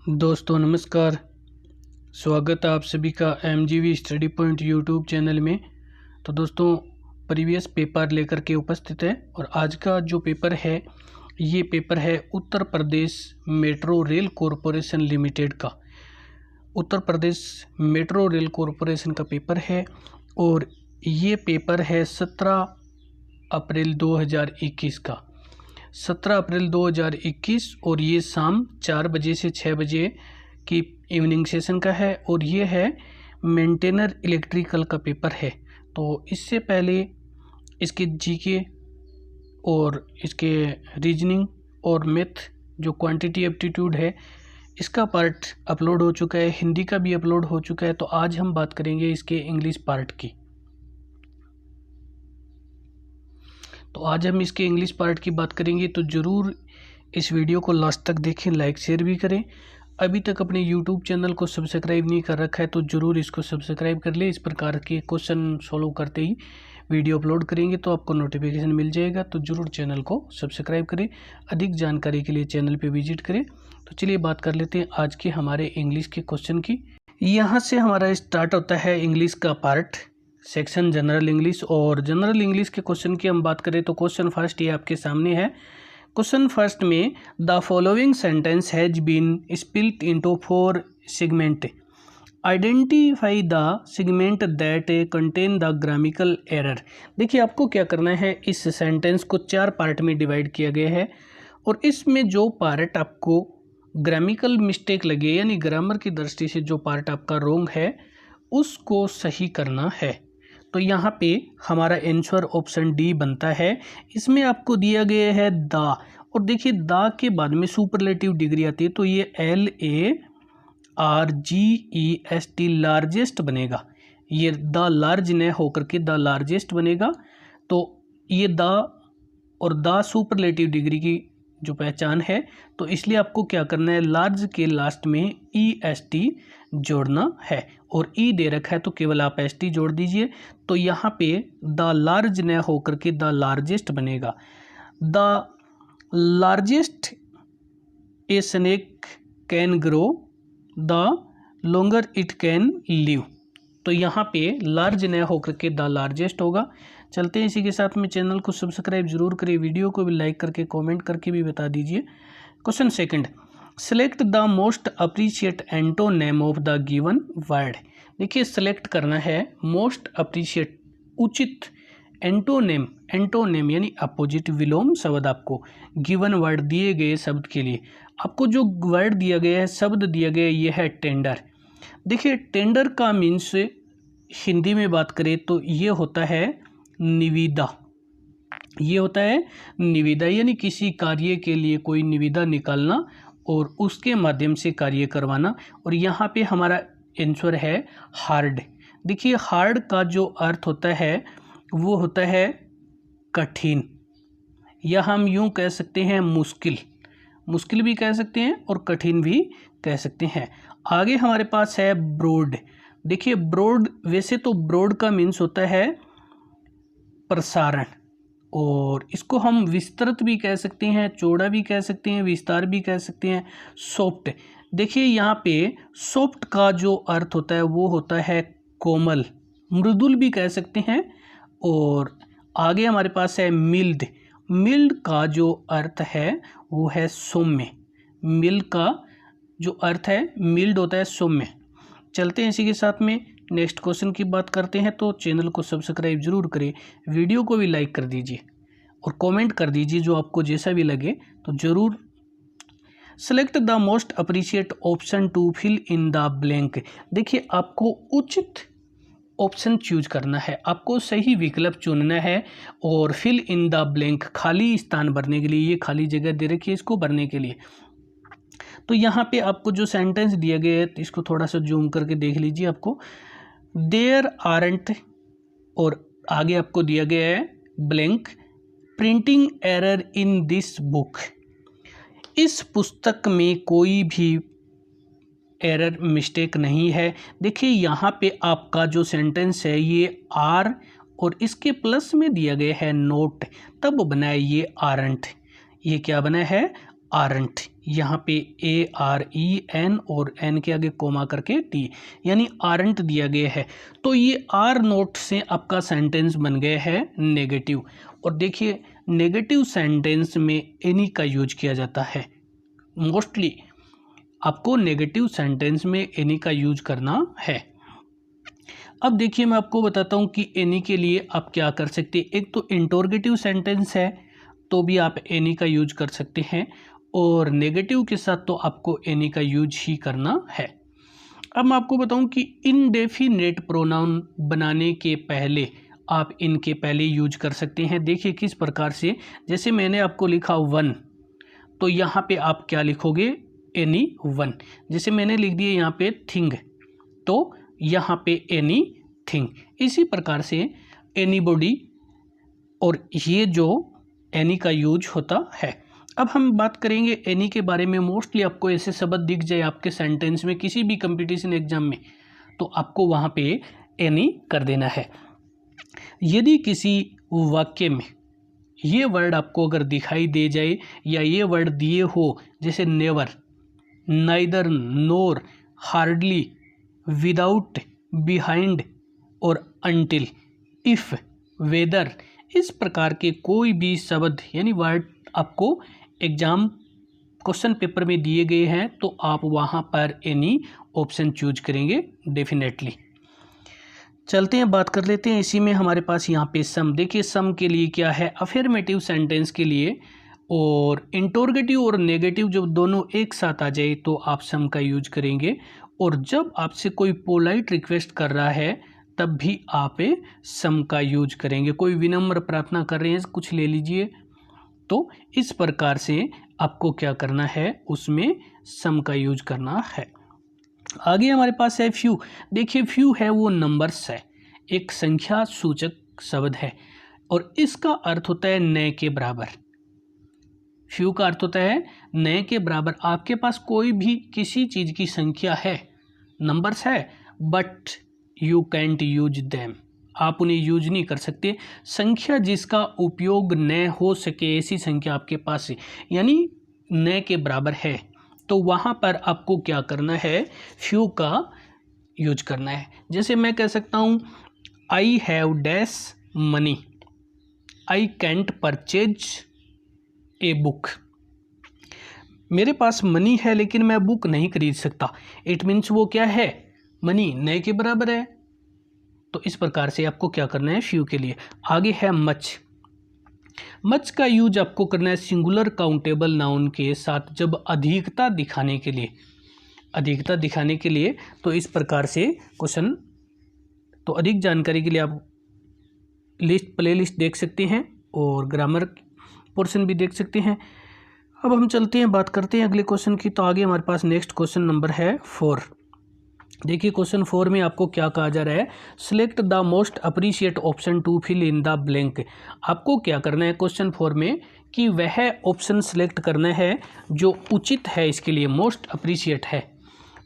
दोस्तों नमस्कार। स्वागत है आप सभी का MGV study point YouTube channel में। तो दोस्तों प्रीवियस पेपर लेकर के उपस्थित है और आज का जो पेपर है ये पेपर है Uttar Pradesh metro rail corporation limited का। Uttar Pradesh metro rail corporation का पेपर है और ये पेपर है 17 अप्रैल 2021 का। 17 अप्रैल 2021 और ये शाम 4 बजे से 6 बजे की इवनिंग सेशन का है और ये है मेंटेनर इलेक्ट्रिकल का पेपर है। तो इससे पहले इसके जीके और इसके रीजनिंग और मैथ जो क्वांटिटी एप्टीट्यूड है इसका पार्ट अपलोड हो चुका है, हिंदी का भी अपलोड हो चुका है। तो आज हम बात करेंगे इसके इंग्लिश पार्ट की। तो आज हम इसके इंग्लिश पार्ट की बात करेंगे, तो ज़रूर इस वीडियो को लास्ट तक देखें, लाइक शेयर भी करें। अभी तक अपने YouTube चैनल को सब्सक्राइब नहीं कर रखा है तो ज़रूर इसको सब्सक्राइब कर ले। इस प्रकार के क्वेश्चन सॉल्व करते ही वीडियो अपलोड करेंगे तो आपको नोटिफिकेशन मिल जाएगा। तो ज़रूर चैनल को सब्सक्राइब करें। अधिक जानकारी के लिए चैनल पर विजिट करें। तो चलिए बात कर लेते हैं आज के हमारे इंग्लिश के क्वेश्चन की। यहाँ से हमारा स्टार्ट होता है इंग्लिश का पार्ट, सेक्शन जनरल इंग्लिश। और जनरल इंग्लिश के क्वेश्चन की हम बात करें तो क्वेश्चन फर्स्ट ये आपके सामने है। क्वेश्चन फर्स्ट में the following sentence has been split into 4 segment, identify the segment that contain the grammatical error. देखिए आपको क्या करना है, इस सेंटेंस को 4 पार्ट में डिवाइड किया गया है और इसमें जो पार्ट आपको ग्रामेटिकल मिस्टेक लगे यानी ग्रामर की दृष्टि से जो पार्ट आपका रॉन्ग है उसको सही करना है। तो यहाँ पे हमारा आंसर ऑप्शन डी बनता है। इसमें आपको दिया गया है द, और देखिए द के बाद में सुपरलेटिव डिग्री आती है तो ये LARGEST लार्जेस्ट बनेगा। ये द लार्ज न होकर के द लार्जेस्ट बनेगा। तो ये द और द सुपरलेटिव डिग्री की जो पहचान है, तो इसलिए आपको क्या करना है, लार्ज के लास्ट में EST जोड़ना है और ई दे रखा है तो केवल आप ST जोड़ दीजिए। तो यहाँ पे द लार्ज न होकर के द लार्जेस्ट बनेगा। The largest a snake can grow the longer it can live. तो यहाँ पे लार्ज न होकर के द लार्जेस्ट होगा। चलते हैं इसी के साथ में, चैनल को सब्सक्राइब जरूर करिए, वीडियो को भी लाइक करके कमेंट करके भी बता दीजिए। Question second, select the most appreciate antonym of the given word. देखिए सेलेक्ट करना है मोस्ट अप्रिशिएट उचित एंटोनेम, एंटोनेम यानी अपोजिट विलोम शब्द आपको गिवन वर्ड दिए गए शब्द के लिए। आपको जो वर्ड दिया गया है, शब्द दिया गया है, ये है टेंडर। देखिए टेंडर का मीन्स हिंदी में बात करें तो ये होता है निविदा। ये होता है निविदा यानी किसी कार्य के लिए कोई निविदा निकालना और उसके माध्यम से कार्य करवाना। और यहाँ पे हमारा आंसर है हार्ड। देखिए हार्ड का जो अर्थ होता है वो होता है कठिन, या हम यूँ कह सकते हैं मुश्किल, मुश्किल भी कह सकते हैं और कठिन भी कह सकते हैं। आगे हमारे पास है ब्रॉड। देखिए ब्रॉड, वैसे तो ब्रॉड का मीन्स होता है प्रसारण और इसको हम विस्तृत भी कह सकते हैं, चौड़ा भी कह सकते हैं, विस्तार भी कह सकते हैं। सॉफ्ट, देखिए यहाँ पे सॉफ्ट का जो अर्थ होता है वो होता है कोमल, मृदुल भी कह सकते हैं। और आगे हमारे पास है मिल्ड। मिल्ड का जो अर्थ है वो है सौम्य। मिल्ड का जो अर्थ है मिल्ड होता है सौम्य। चलते हैं इसी के साथ में नेक्स्ट क्वेश्चन की बात करते हैं। तो चैनल को सब्सक्राइब जरूर करें, वीडियो को भी लाइक कर दीजिए और कमेंट कर दीजिए जो आपको जैसा भी लगे तो ज़रूर। Select the most appropriate option to fill in the blank. देखिए आपको उचित ऑप्शन चूज करना है, आपको सही विकल्प चुनना है और फिल इन द ब्लैंक खाली स्थान भरने के लिए, ये खाली जगह दे रखी है इसको भरने के लिए। तो यहाँ पे आपको जो सेंटेंस दिया गया है इसको थोड़ा सा जूम करके देख लीजिए। आपको देयर आरंट और आगे आपको दिया गया है blank printing error in this book. इस पुस्तक में कोई भी एरर मिस्टेक नहीं है। देखिए यहाँ पे आपका जो सेंटेंस है ये आर और इसके प्लस में दिया गया है नोट, तब बना है ये आरंट। ये क्या बना है, आरंट। यहाँ पे AREN और N के आगे कोमा करके T, यानी आरंट दिया गया है। तो ये आर नोट से आपका सेंटेंस बन गया है नेगेटिव। और देखिए नेगेटिव सेंटेंस में एनी का यूज किया जाता है। मोस्टली आपको नेगेटिव सेंटेंस में एनी का यूज करना है। अब देखिए मैं आपको बताता हूँ कि एनी के लिए आप क्या कर सकते हैं। एक तो इंटरोगेटिव सेंटेंस है तो भी आप एनी का यूज कर सकते हैं, और नेगेटिव के साथ तो आपको एनी का यूज ही करना है। अब मैं आपको बताऊं कि इनडेफिनेट प्रोनाउन बनाने के पहले आप इनके पहले यूज कर सकते हैं। देखिए किस प्रकार से, जैसे मैंने आपको लिखा वन, तो यहाँ पे आप क्या लिखोगे, एनी वन। जैसे मैंने लिख दिया यहाँ पे थिंग, तो यहाँ पे एनी थिंग। इसी प्रकार से एनीबॉडी और ये जो एनी का यूज होता है। अब हम बात करेंगे एनी के बारे में। मोस्टली आपको ऐसे शब्द दिख जाए आपके सेंटेंस में किसी भी कंपटीशन एग्जाम में, तो आपको वहाँ पे एनी कर देना है। यदि किसी वाक्य में ये वर्ड आपको अगर दिखाई दे जाए या ये वर्ड दिए हो, जैसे नेवर, नाइदर, नोर, हार्डली, विदाउट, बिहाइंड और अनटिल, इफ, वेदर, इस प्रकार के कोई भी शब्द यानी वर्ड आपको एग्जाम क्वेश्चन पेपर में दिए गए हैं, तो आप वहाँ पर एनी ऑप्शन चूज करेंगे डेफिनेटली। चलते हैं बात कर लेते हैं इसी में हमारे पास यहाँ पे सम। देखिए सम के लिए क्या है, अफर्मेटिव सेंटेंस के लिए और इंटरोगेटिव और नेगेटिव जब दोनों एक साथ आ जाए तो आप सम का यूज करेंगे। और जब आपसे कोई पोलाइट रिक्वेस्ट कर रहा है तब भी आप सम का यूज करेंगे। कोई विनम्र प्रार्थना कर रहे हैं कुछ ले लीजिए, तो इस प्रकार से आपको क्या करना है, उसमें सम का यूज करना है। आगे हमारे पास है फ्यू। देखिए फ्यू है वो नंबर्स है, एक संख्या सूचक शब्द है और इसका अर्थ होता है न के बराबर। फ्यू का अर्थ होता है न के बराबर। आपके पास कोई भी किसी चीज की संख्या है, नंबर्स है, but you can't use them, आप उन्हें यूज नहीं कर सकते। संख्या जिसका उपयोग न हो सके ऐसी संख्या आपके पास है, यानी न के बराबर है, तो वहाँ पर आपको क्या करना है, फ्यू का यूज करना है। जैसे मैं कह सकता हूँ I have dash money, I can't purchase a book. मेरे पास मनी है लेकिन मैं बुक नहीं खरीद सकता। इट मीन्स वो क्या है, मनी न के बराबर है। तो इस प्रकार से आपको क्या करना है फ्यू के लिए। आगे है मच। मच का यूज आपको करना है सिंगुलर काउंटेबल नाउन के साथ जब अधिकता दिखाने के लिए, अधिकता दिखाने के लिए। तो इस प्रकार से क्वेश्चन, तो अधिक जानकारी के लिए आप प्ले लिस्ट देख सकते हैं और ग्रामर पोर्शन भी देख सकते हैं। अब हम चलते हैं, बात करते हैं अगले क्वेश्चन की। तो आगे हमारे पास नेक्स्ट क्वेश्चन नंबर है 4। देखिए क्वेश्चन 4 में आपको क्या कहा जा रहा है, select the most appropriate option to fill in the blank. आपको क्या करना है क्वेश्चन 4 में कि वह ऑप्शन सिलेक्ट करना है जो उचित है इसके लिए, मोस्ट अप्रिशिएट है।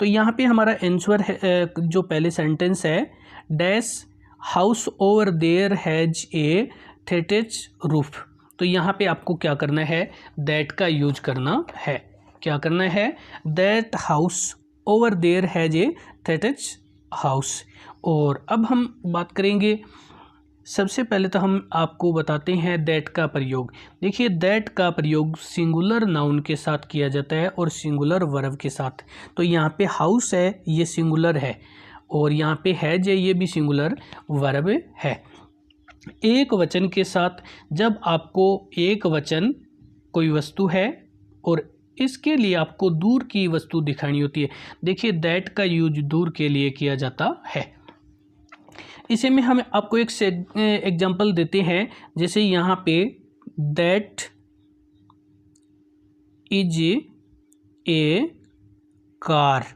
तो यहाँ पे हमारा आंसर है, जो पहले सेंटेंस है, dash house over there has a thatched roof. तो यहाँ पे आपको क्या करना है, दैट का यूज करना है। क्या करना है, that house over there has a thatched house. और अब हम बात करेंगे, सबसे पहले तो हम आपको बताते हैं दैट का प्रयोग। देखिए दैट का प्रयोग सिंगुलर नाउन के साथ किया जाता है और सिंगुलर वर्ब के साथ। तो यहाँ पे हाउस है ये सिंगुलर है और यहाँ पे हैज है ये भी सिंगुलर वर्ब है। एक वचन के साथ, जब आपको एक वचन कोई वस्तु है और इसके लिए आपको दूर की वस्तु दिखानी होती है, देखिए दैट का यूज दूर के लिए किया जाता है। इसे में हम आपको एक एग्जांपल देते हैं, जैसे यहाँ पे that is a car,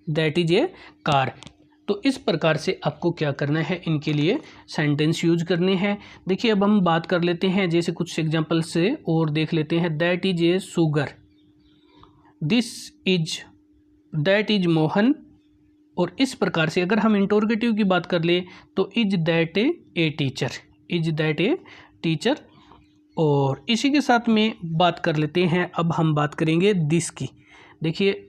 that is a car. तो इस प्रकार से आपको क्या करना है, इनके लिए सेंटेंस यूज करने हैं। देखिए अब हम बात कर लेते हैं, जैसे कुछ एग्जांपल से और देख लेते हैं। That is a sugar, this is, that is Mohan. और इस प्रकार से अगर हम इंटरोगेटिव की बात कर ले तो is that a teacher, is that a teacher. और इसी के साथ में बात कर लेते हैं, अब हम बात करेंगे दिस की। देखिए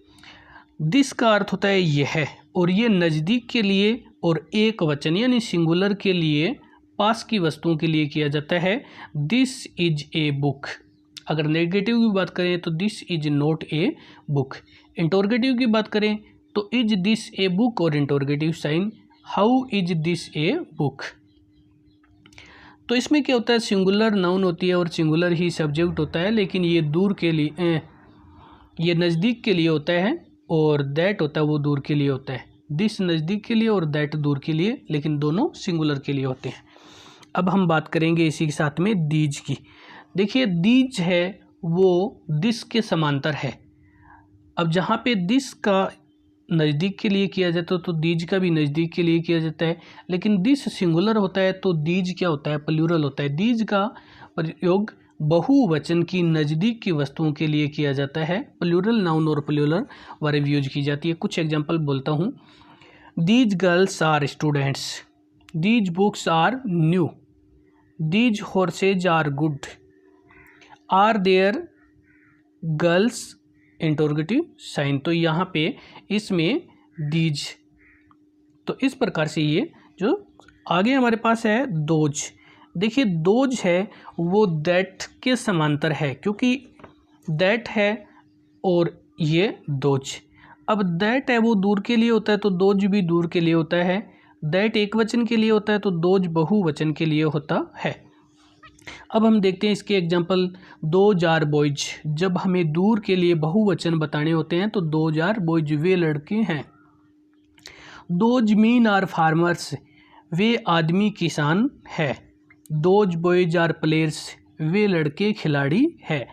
दिस का अर्थ होता है यह, और ये नज़दीक के लिए और एक वचन यानी सिंगुलर के लिए पास की वस्तुओं के लिए किया जाता है। This is a book. अगर नेगेटिव की बात करें तो this is not a book. Interrogative की बात करें तो इज दिस ए बुक, और interrogative sign how is this a book. तो इसमें क्या होता है, सिंगुलर नाउन होती है और सिंगुलर ही सब्जेक्ट होता है, लेकिन ये दूर के लिए, ये नज़दीक के लिए होता है, और दैट होता है वो दूर के लिए होता है। दिस नज़दीक के लिए और दैट दूर के लिए, लेकिन दोनों सिंगुलर के लिए होते हैं। अब हम बात करेंगे इसी के साथ में दीज की। देखिए दीज है वो दिस के समांतर है। अब जहाँ पे दिस का नज़दीक के लिए किया जाता है तो दीज का भी नज़दीक के लिए किया जाता है, लेकिन दिस सिंगुलर होता है तो दीज क्या होता है, प्लूरल होता है। दीज का प्रयोग बहुवचन की नज़दीक की वस्तुओं के लिए किया जाता है। प्लूरल नाउन और प्लूरल वर्ब यूज की जाती है। कुछ एग्जांपल बोलता हूँ। These girls are students, these books are new, these horses are good, are there girls interrogative sign. तो यहाँ पे इसमें दीज, तो इस प्रकार से ये जो आगे हमारे पास है दोज। देखिए दोज है वो दैट के समांतर है, क्योंकि दैट है और ये दोज। अब दैट है वो दूर के लिए होता है तो दोज भी दूर के लिए होता है। दैट एक वचन के लिए होता है तो दोज बहुवचन के लिए होता है। अब हम देखते हैं इसके एग्जाम्पल। दोज आर बॉयज, जब हमें दूर के लिए बहुवचन बताने होते हैं तो दोज आर बॉयज, वे लड़के हैं। दोज मीन आर फार्मर्स, वे आदमी किसान है। दोज बॉयज आर प्लेयर्स, वे लड़के खिलाड़ी है।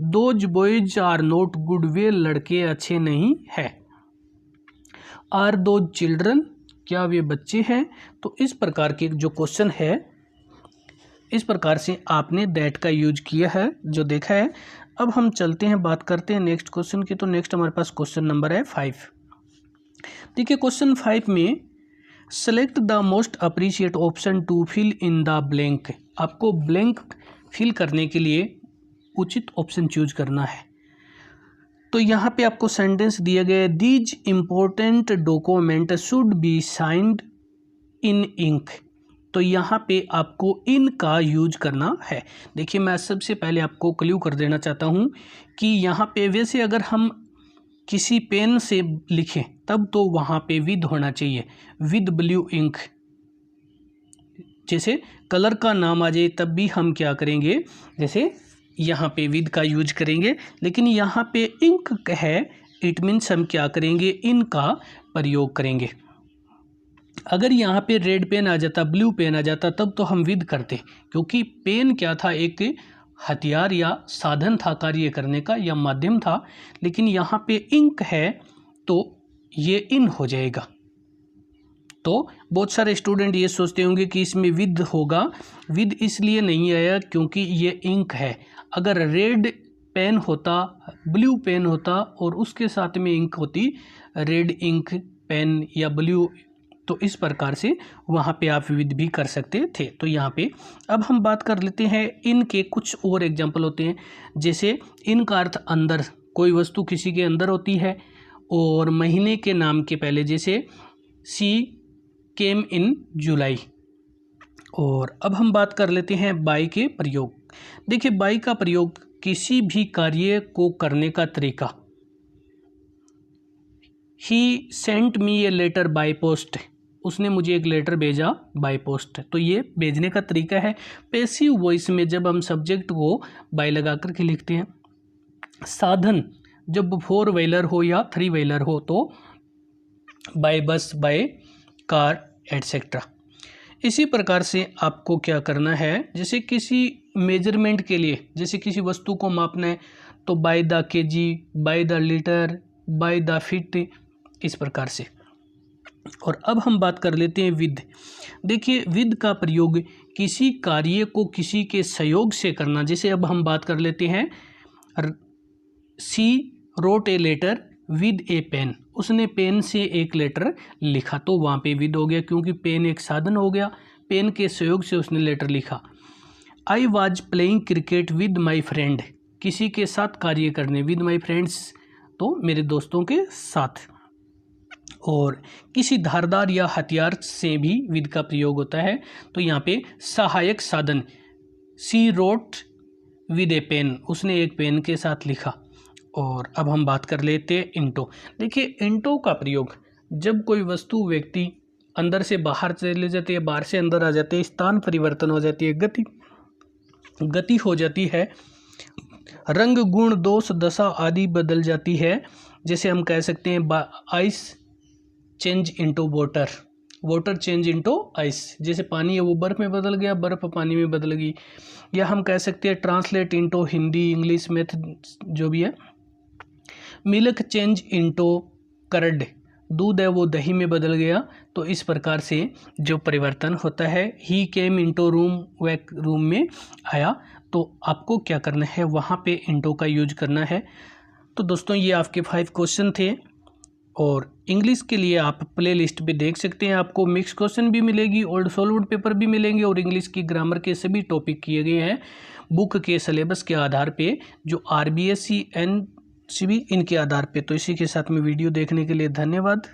Those boys are not good, वे लड़के अच्छे नहीं है। आर दोज चिल्ड्रन, क्या वे बच्चे हैं। तो इस प्रकार के जो क्वेश्चन है, इस प्रकार से आपने दैट का यूज किया है जो देखा है। अब हम चलते हैं, बात करते हैं नेक्स्ट क्वेश्चन की। तो नेक्स्ट हमारे पास क्वेश्चन नंबर है 5। देखिए क्वेश्चन 5 में select the most appropriate option to fill in the blank. आपको ब्लैंक फिल करने के लिए उचित ऑप्शन चूज करना है। तो यहाँ पे आपको सेंटेंस दिया गया है, these important document should be signed in ink. तो यहाँ पे आपको इन का यूज करना है। देखिए मैं सबसे पहले आपको क्ल्यू कर देना चाहता हूँ कि यहाँ पे वैसे अगर हम किसी पेन से लिखें तब तो वहाँ पे विद होना चाहिए, विद ब्लू इंक। जैसे कलर का नाम आ जाए तब भी हम क्या करेंगे, जैसे यहाँ पे विद का यूज करेंगे, लेकिन यहाँ पे इंक है, इट मीन्स हम क्या करेंगे, इन का प्रयोग करेंगे। अगर यहाँ पे रेड पेन आ जाता, ब्लू पेन आ जाता, तब तो हम विद करते, क्योंकि पेन क्या था, एक हथियार या साधन था कार्य करने का या माध्यम था। लेकिन यहाँ पे इंक है तो ये इन हो जाएगा। तो बहुत सारे स्टूडेंट ये सोचते होंगे कि इसमें विद होगा। विद इसलिए नहीं आया क्योंकि ये इंक है। अगर रेड पेन होता, ब्लू पेन होता और उसके साथ में इंक होती, रेड इंक पेन या ब्लू, तो इस प्रकार से वहाँ पे आप विद भी कर सकते थे। तो यहाँ पे अब हम बात कर लेते हैं इन के कुछ और एग्जाम्पल होते हैं। जैसे इन का अर्थ अंदर, कोई वस्तु किसी के अंदर होती है, और महीने के नाम के पहले, जैसे सी केम इन जुलाई। और अब हम बात कर लेते हैं बाय के प्रयोग। देखिए बाय का प्रयोग किसी भी कार्य को करने का तरीका। He sent me a letter by post, उसने मुझे एक लेटर भेजा बाय पोस्ट। तो ये भेजने का तरीका है। पैसिव वॉइस में जब हम सब्जेक्ट को बाय लगा करके लिखते हैं। साधन जब 4 व्हीलर हो या 3 व्हीलर हो तो बाय बस, बाय कार एटसेट्रा। इसी प्रकार से आपको क्या करना है, जैसे किसी मेजरमेंट के लिए, जैसे किसी वस्तु को मापना है तो by the KG, by the litre, by the feet, इस प्रकार से। और अब हम बात कर लेते हैं विद। देखिए विद का प्रयोग किसी कार्य को किसी के सहयोग से करना। जैसे अब हम बात कर लेते हैं, she wrote a letter with a pen, उसने पेन से एक लेटर लिखा, तो वहाँ पे विद हो गया, क्योंकि पेन एक साधन हो गया, पेन के सहयोग से उसने लेटर लिखा। I was playing cricket with my friend, किसी के साथ कार्य करने, विद माई फ्रेंड्स तो मेरे दोस्तों के साथ। और किसी धारदार या हथियार से भी विद का प्रयोग होता है, तो यहाँ पे सहायक साधन, सी रोट विद ए पेन, उसने एक पेन के साथ लिखा। और अब हम बात कर लेते हैं इंटो। देखिए इंटो का प्रयोग जब कोई वस्तु व्यक्ति अंदर से बाहर चले जाती है, बाहर से अंदर आ जाते हैं, स्थान परिवर्तन हो जाती है, गति हो जाती है, रंग गुण दोष दशा आदि बदल जाती है। जैसे हम कह सकते हैं ice change into water, water change into ice, जैसे पानी है वो बर्फ़ में बदल गया, बर्फ़ पानी में बदल गई। या हम कह सकते हैं translate into Hindi English method जो भी है, मिल्क चेंज इनटू कर्ड, दूध है वो दही में बदल गया। तो इस प्रकार से जो परिवर्तन होता है, ही केम इनटू रूम, वह रूम में आया। तो आपको क्या करना है, वहाँ पे इनटू का यूज करना है। तो दोस्तों ये आपके 5 क्वेश्चन थे, और इंग्लिश के लिए आप प्ले लिस्ट पे देख सकते हैं, आपको मिक्स क्वेश्चन भी मिलेगी, ओल्ड सॉल्व्ड पेपर भी मिलेंगे, और इंग्लिश की ग्रामर के सभी टॉपिक किए गए हैं बुक के सिलेबस के आधार पे, जो RBSC NCB इनके आधार पे। तो इसी के साथ में वीडियो देखने के लिए धन्यवाद।